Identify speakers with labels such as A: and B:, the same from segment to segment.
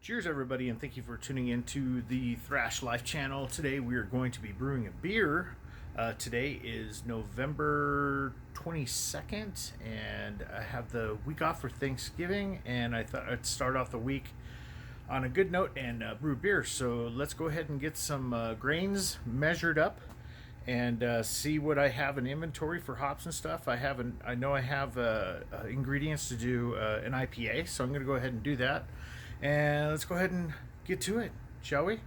A: Cheers everybody, and thank you for tuning in to the Thrash Life channel. Today we are going to be brewing a beer. Today is November 22nd, and I have the week off for Thanksgiving, and I thought I'd start off the week on a good note and brew beer. So let's go ahead and get some grains measured up and see what I have in inventory for hops and stuff. I know I have ingredients to do an IPA, so I'm going to go ahead and do that. And let's go ahead and get to it, shall we?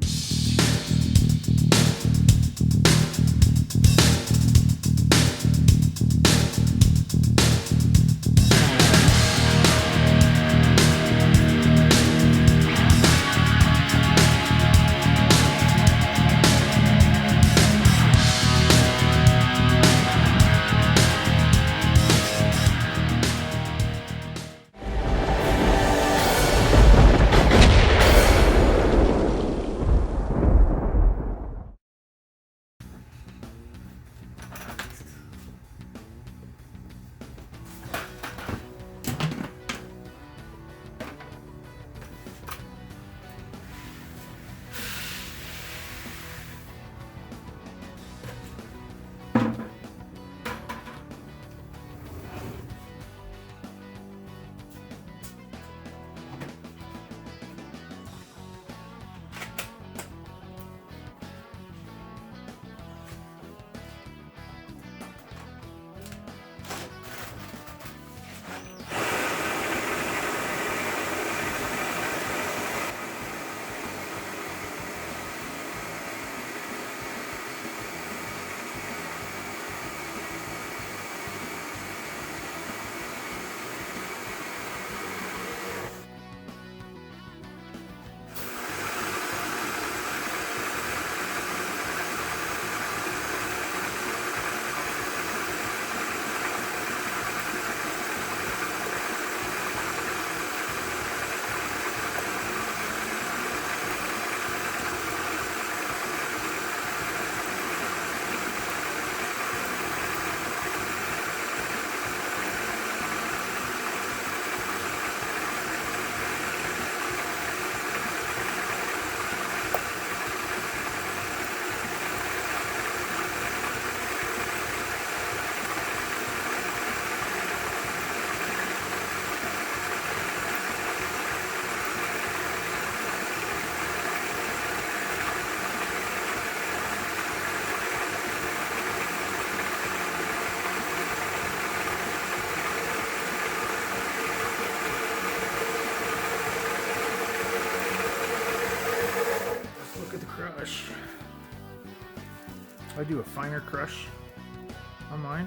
A: I do a finer crush on mine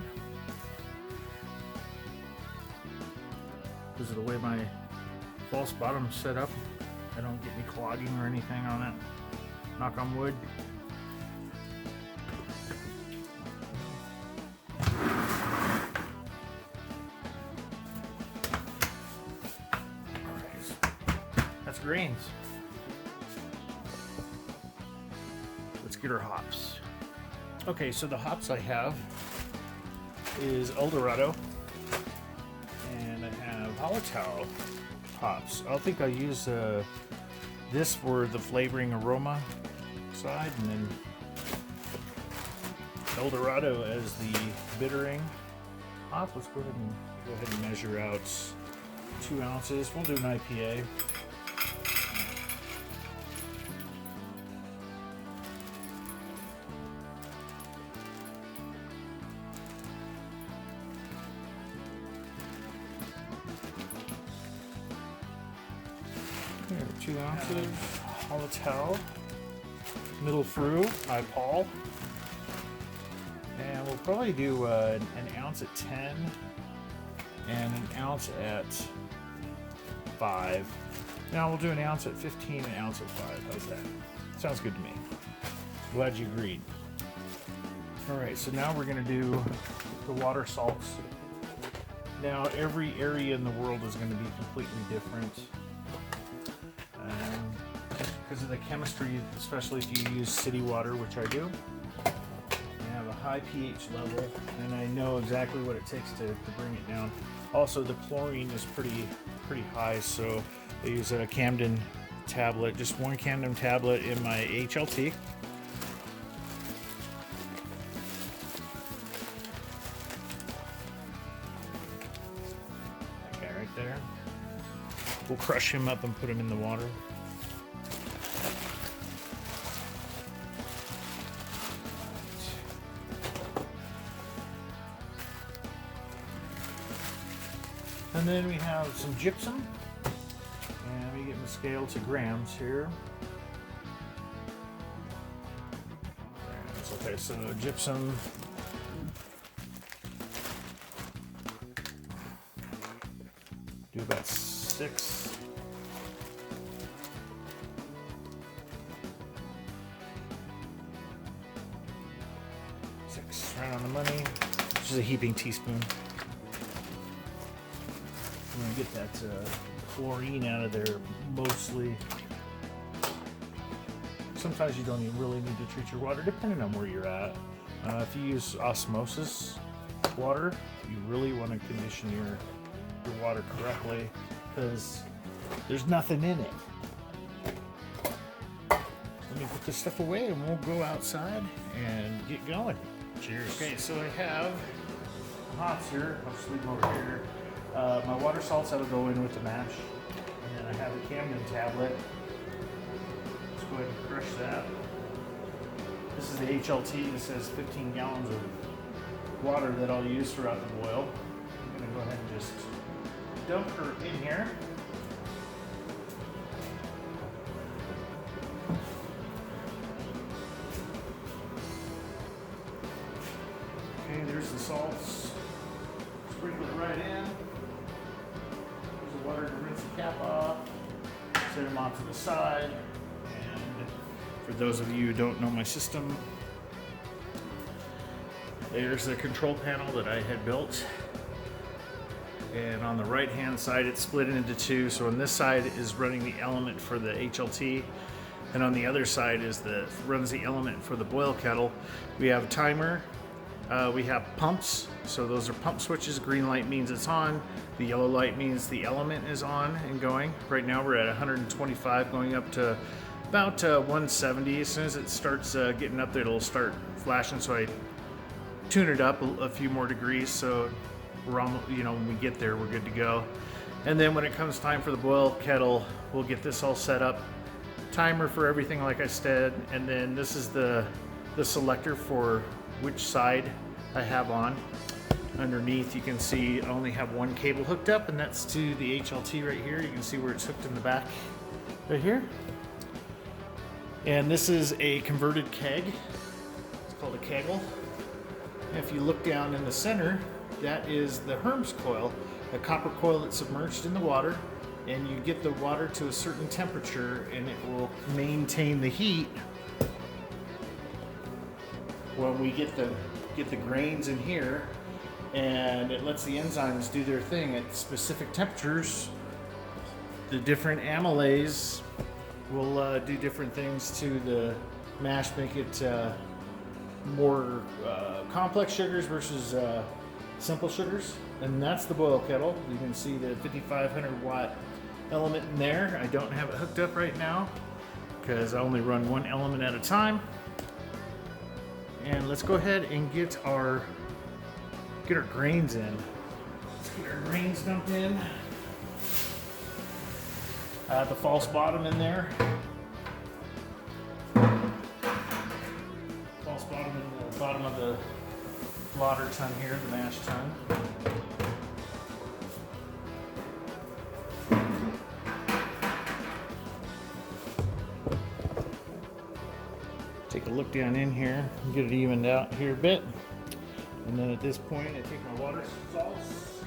A: because of the way my false bottom's set up. I don't get any clogging or anything on it. Knock on wood. That's grains. Let's get our hops. Okay, so the hops I have is Dorado, and I have Hallertauer hops. I think I'll use this for the flavoring aroma side, and then Dorado as the bittering hop. Let's go ahead and measure out 2 ounces. We'll do an IPA. Here, 2 ounces, Hallertauer Mittelfruh, IPA, and we'll probably do an ounce at 10 and an ounce at 5. Now we'll do an ounce at 15 and an ounce at 5. How's that? Sounds good to me. Glad you agreed. Alright, so now we're going to do the water salts. Now every area in the world is going to be completely different. Because of the chemistry, especially if you use city water, which I do. I have a high pH level, and I know exactly what it takes to bring it down. Also, the chlorine is pretty high, so I use a Camden tablet, just one Camden tablet in my HLT. That guy right there. We'll crush him up and put him in the water. And then we have some gypsum, and we get the scale to grams here. Okay, so gypsum. Do about 6. Right on the money. Which is a heaping teaspoon. I'm gonna get that chlorine out of there mostly. Sometimes you don't even really need to treat your water, depending on where you're at. If you use osmosis water, you really want to condition your water correctly, because there's nothing in it. Let me put this stuff away and we'll go outside and get going. Cheers. Okay, so I have hops here. I'll just leave them over here. My water salts that'll go in with the mash, and then I have a Camden tablet. Let's go ahead and crush that. This is the HLT. This has 15 gallons of water that I'll use throughout the boil. I'm gonna go ahead and just dump her in here. Okay, there's the salts. Sprinkle it right in. There's the water to rinse the cap off. Set them off to the side. And for those of you who don't know my system, there's the control panel that I had built. And on the right hand side it's split into two. So on this side is running the element for the HLT, and on the other side is runs the element for the boil kettle. We have a timer. We have pumps, so those are pump switches. Green light means it's on. The yellow light means the element is on and going. Right now we're at 125, going up to about 170. As soon as it starts getting up there, it'll start flashing. So I tune it up a few more degrees, so we're almost, when we get there, we're good to go. And then when it comes time for the boil kettle, we'll get this all set up. Timer for everything, like I said, and then this is the selector for which side I have on. Underneath you can see I only have one cable hooked up, and that's to the HLT right here. You can see where it's hooked in the back right here. And this is a converted keg. It's called a Kettle. If you look down in the center, that is the Herms coil, a copper coil that's submerged in the water, and you get the water to a certain temperature and it will maintain the heat. When we get the grains in here, and it lets the enzymes do their thing at specific temperatures. The different amylase will do different things to the mash, make it more complex sugars versus simple sugars. And that's the boil kettle. You can see the 5500 watt element in there. I don't have it hooked up right now because I only run one element at a time. And let's go ahead and get our grains in. Let's get our grains dumped in. The false bottom in there. False bottom in the bottom of the lauter tun here, the mash tun. Take a look down in here and get it evened out here a bit. And then at this point, I take my water salts,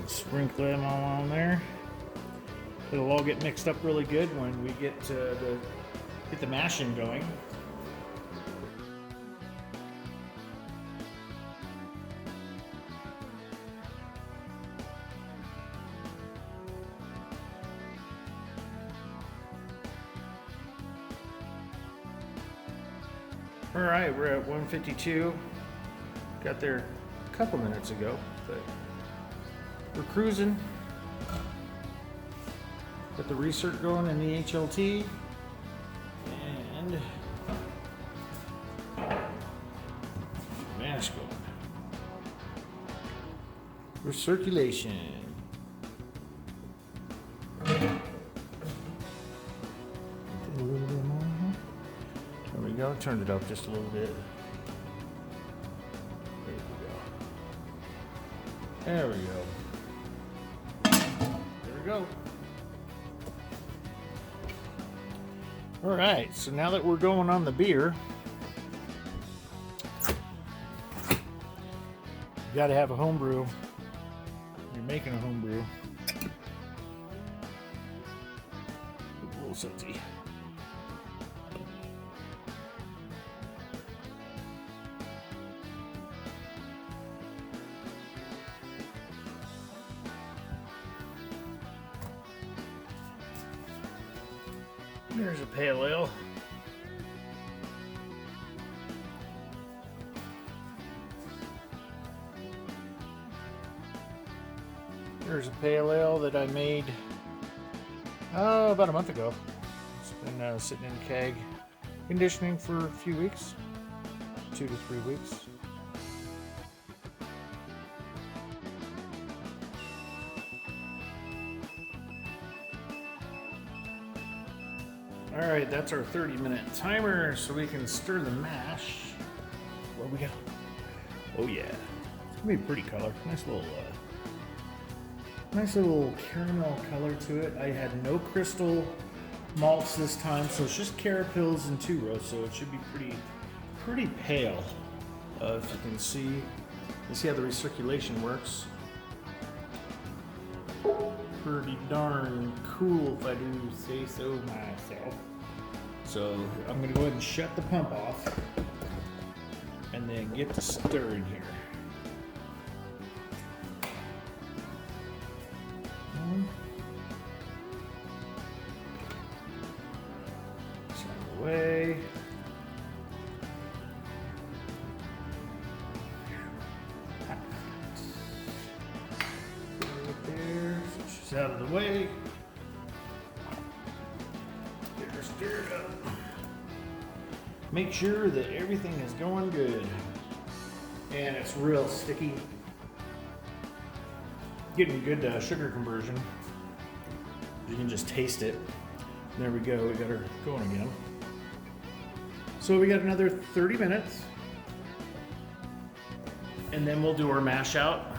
A: sprinkle them all on there. It'll all get mixed up really good when we get the mashing going. All right, we're at 152. Got there a couple minutes ago, but we're cruising. Got the recirc going in the HLT. And mash going. Recirculation. There we go. Turned it up just a little bit. There we go. There we go. All right, so now that we're going on the beer, you got to have a homebrew. You're making a homebrew. A little sudsy. There's a pale ale. There's a pale ale that I made about a month ago. It's been sitting in keg conditioning for a few weeks, 2 to 3 weeks. All right, that's our 30-minute timer, so we can stir the mash. Where we go? Oh yeah, it's gonna be a pretty color. Nice little caramel color to it. I had no crystal malts this time, so it's just Carapils and 2 rows, so it should be pretty pale. If you can see, you see how the recirculation works. Pretty darn cool, if I do say so myself. So I'm gonna go ahead and shut the pump off and then get to stirring here. It's on the way. Out of the way. Get her stirred up. Make sure that everything is going good. And it's real sticky. Getting good sugar conversion. You can just taste it. There we go. We got her going again. So we got another 30 minutes. And then we'll do our mash out.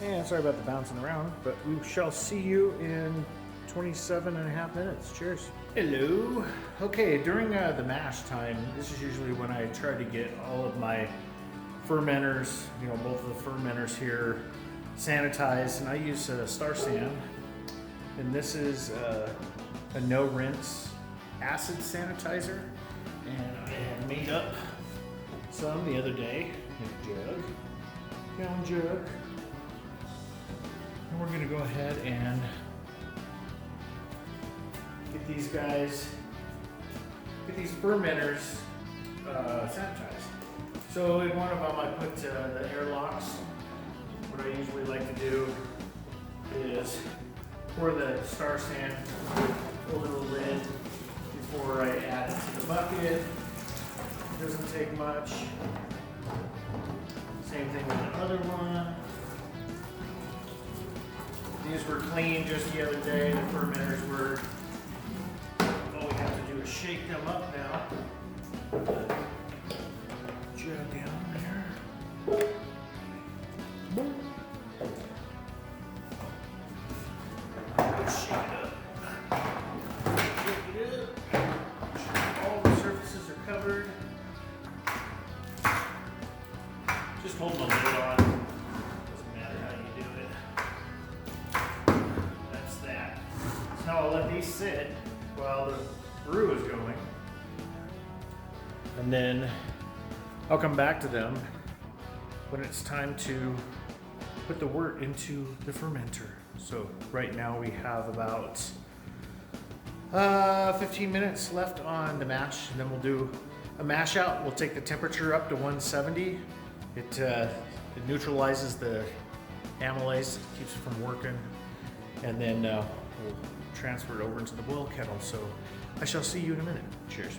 A: And sorry about the bouncing around, but we shall see you in 27.5 minutes. Cheers. Hello. Okay, during the mash time, this is usually when I try to get all of my fermenters, both of the fermenters here, sanitized, and I use Star San. And this is a no rinse acid sanitizer, and I had made up some the other day in a gallon jug. And we're gonna go ahead and get these guys, get these fermenters sanitized. So in one of them I put the airlocks. What I usually like to do is pour the Star San over the lid before I add it to the bucket. It doesn't take much. Same thing with the other one. These were clean just the other day. The fermenters were, all we have to do is shake them up now. Put the jug down there. Shake it up. Shake it up. Make sure all the surfaces are covered. Just hold the lid on. Doesn't matter how you do it. That's that. So now I'll let these sit while the brew is going. And then I'll come back to them when it's time to put the wort into the fermenter. So right now we have about 15 minutes left on the mash, and then we'll do a mash out. We'll take the temperature up to 170. It neutralizes the amylase, keeps it from working. and then we'll transfer it over into the boil kettle. So I shall see you in a minute. Cheers.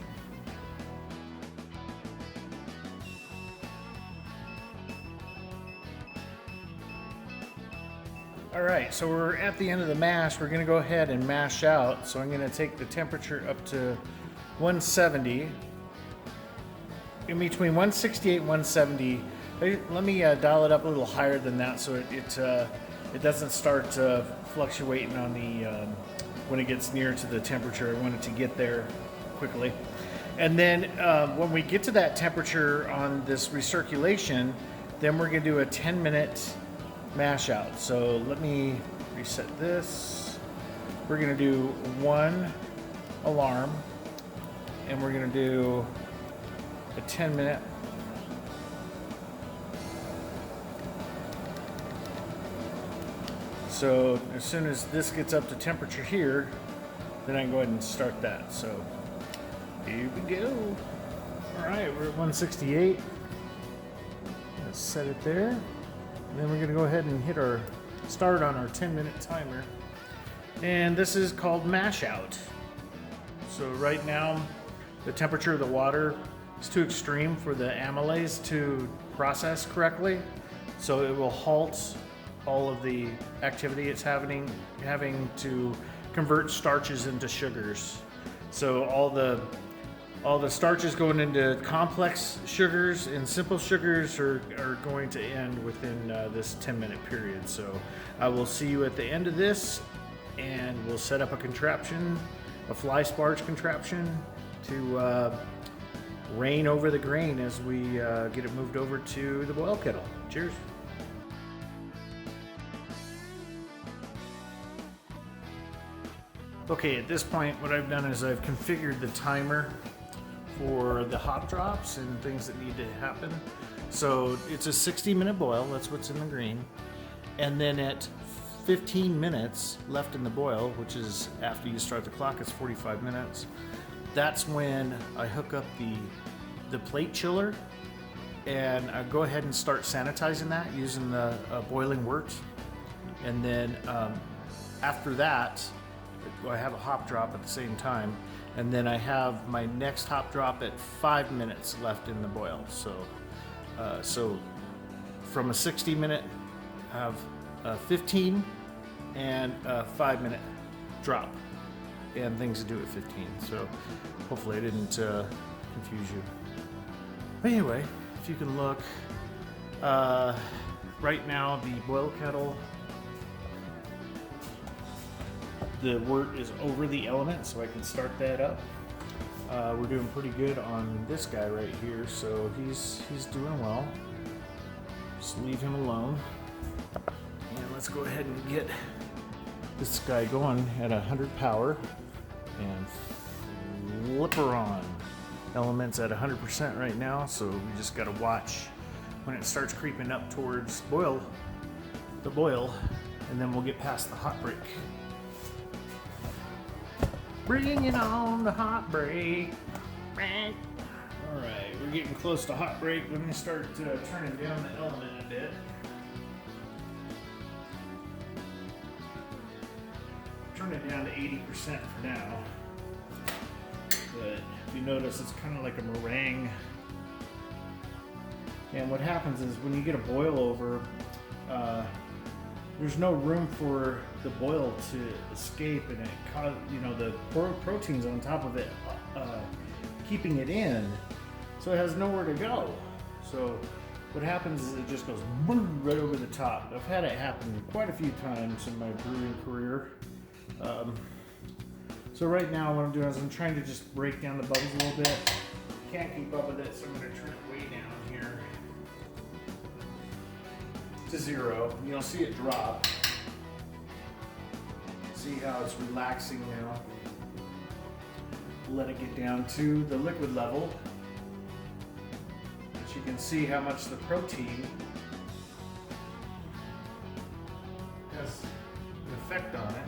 A: All right, so we're at the end of the mash. We're gonna go ahead and mash out. So I'm gonna take the temperature up to 170. In between 168 and 170. Let me dial it up a little higher than that so it doesn't start fluctuating on the when it gets near to the temperature. I want it to get there quickly. And then when we get to that temperature on this recirculation, then we're gonna do a 10-minute mash out. So let me reset this. We're gonna do one alarm, and we're gonna do a 10-minute. So as soon as this gets up to temperature here, then I can go ahead and start that. So here we go. All right, we're at 168. Let's set it there. And then we're gonna go ahead and hit our start on our 10-minute timer. And this is called mash out. So right now, the temperature of the water is too extreme for the amylase to process correctly. So it will halt all of the activity it's having to convert starches into sugars. So all the starches going into complex sugars and simple sugars are going to end within this 10-minute period. So I will see you at the end of this, and we'll set up a contraption, a fly sparge contraption, to rain over the grain as we get it moved over to the boil kettle. Cheers. Okay, at this point what I've done is I've configured the timer for the hop drops and things that need to happen. So it's a 60-minute boil, that's what's in the green. And then at 15 minutes left in the boil, which is after you start the clock, it's 45 minutes. That's when I hook up the plate chiller, and I go ahead and start sanitizing that using the boiling wort. And then after that, I have a hop drop at the same time. And then I have my next hop drop at 5 minutes left in the boil. So from a 60-minute, I have a 15 and a 5-minute drop, and things to do at 15. So hopefully I didn't confuse you. But anyway, if you can look, right now the boil kettle, the wort is over the element, so I can start that up. We're doing pretty good on this guy right here, so he's doing well. Just leave him alone. And let's go ahead and get this guy going at 100 power and flip her on. Element's at 100% right now, so we just gotta watch when it starts creeping up towards the boil, and then we'll get past the hot break. Bring it on the hot break. All right, we're getting close to hot break. Let me start turning down the element a bit. Turn it down to 80% for now. But if you notice, it's kind of like a meringue. And what happens is when you get a boil over, there's no room for the boil to escape, and it causes, the proteins on top of it, keeping it in, so it has nowhere to go. So what happens is it just goes boom, right over the top. I've had it happen quite a few times in my brewing career. So right now what I'm doing is I'm trying to just break down the bubbles a little bit. Can't keep up with it, so I'm going to turn it way down here to 0. You'll see it drop. See how it's relaxing now. Let it get down to the liquid level. But you can see how much the protein has an effect on it.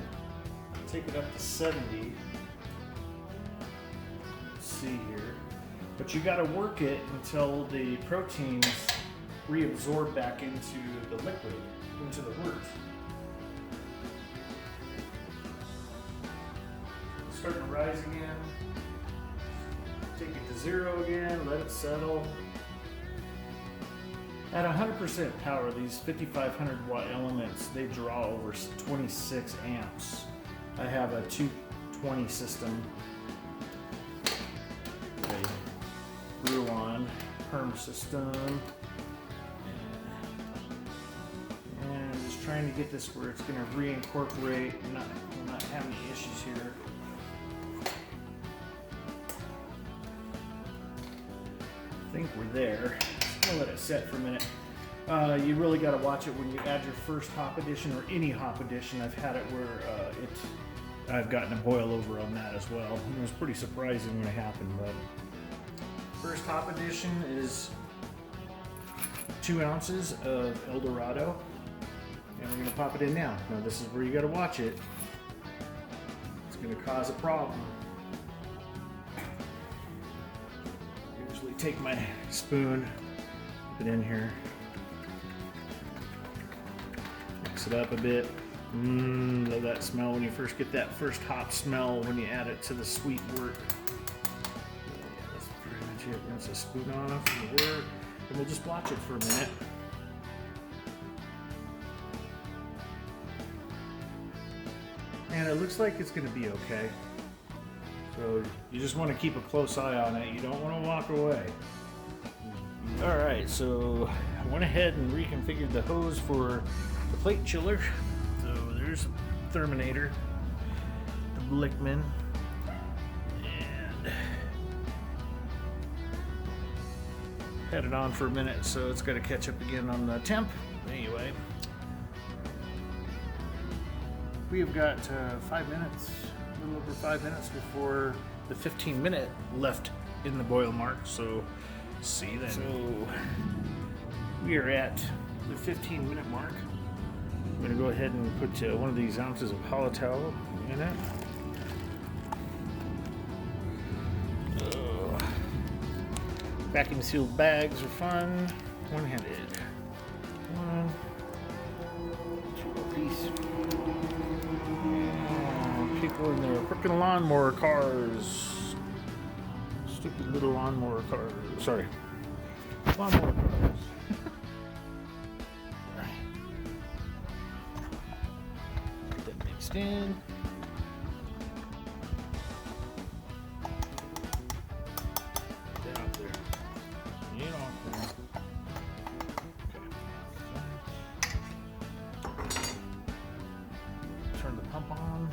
A: Take it up to 70. Let's see here. But you got to work it until the proteins reabsorb back into the liquid, into the wort. starting to rise again. Take it to 0 again, let it settle. At 100% power, these 5500 watt elements, they draw over 26 amps. I have a 220 system. A Brew on perm system. And I'm just trying to get this where it's going to reincorporate, not have any issues here. I think we're there. I'll let it set for a minute. You really got to watch it when you add your first hop addition or any hop addition. I've had it where I've gotten a boil over on that as well. It was pretty surprising when it happened. But first hop addition is 2 ounces of El Dorado, and we're going to pop it in now. Now this is where you got to watch it. It's going to cause a problem. Usually take my spoon, put it in here, mix it up a bit. Love that smell when you first get that first hop smell when you add it to the sweet wort. Yeah, that's pretty much it. Rinse a spoon off from the wort, and we'll just watch it for a minute. And it looks like it's going to be okay. So you just want to keep a close eye on it. You don't want to walk away. Alright, so I went ahead and reconfigured the hose for the plate chiller. So there's a Therminator, the Blickman, and had it on for a minute, so it's got to catch up again on the temp. Anyway, we have got 5 minutes, a little over 5 minutes before the 15-minute left in the boil mark, so see you then. So we are at the 15-minute mark. I'm going to go ahead and put 1 of these ounces of Hallertauer in it. Vacuum sealed bags are fun. One-handed. 1, 2 apiece. People in their freaking lawnmower cars. Stupid little lawnmower cars. Sorry. Lawnmower cars. Get that mixed in. Get out there. Get off there. Okay. Turn the pump on.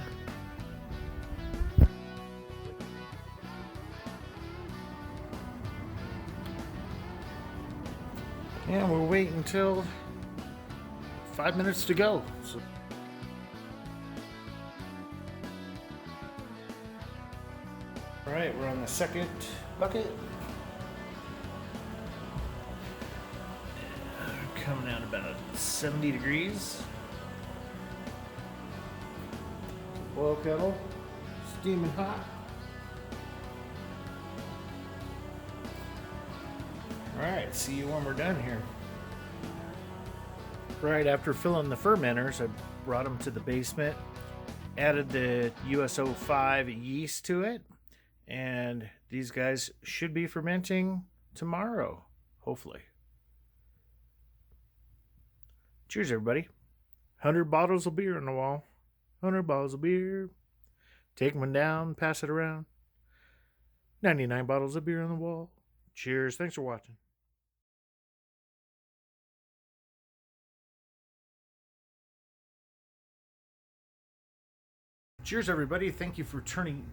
A: And we'll wait until 5 minutes to go. So all right, we're on the second bucket. Coming out about 70 degrees. Boil kettle, steaming hot. Alright, see you when we're done here. Right after filling the fermenters, I brought them to the basement, added the US-05 yeast to it, and these guys should be fermenting tomorrow, hopefully. Cheers, everybody. 100 bottles of beer on the wall. 100 bottles of beer. Take one down, pass it around. 99 bottles of beer on the wall. Cheers. Thanks for watching. Cheers, everybody. Thank you for tuning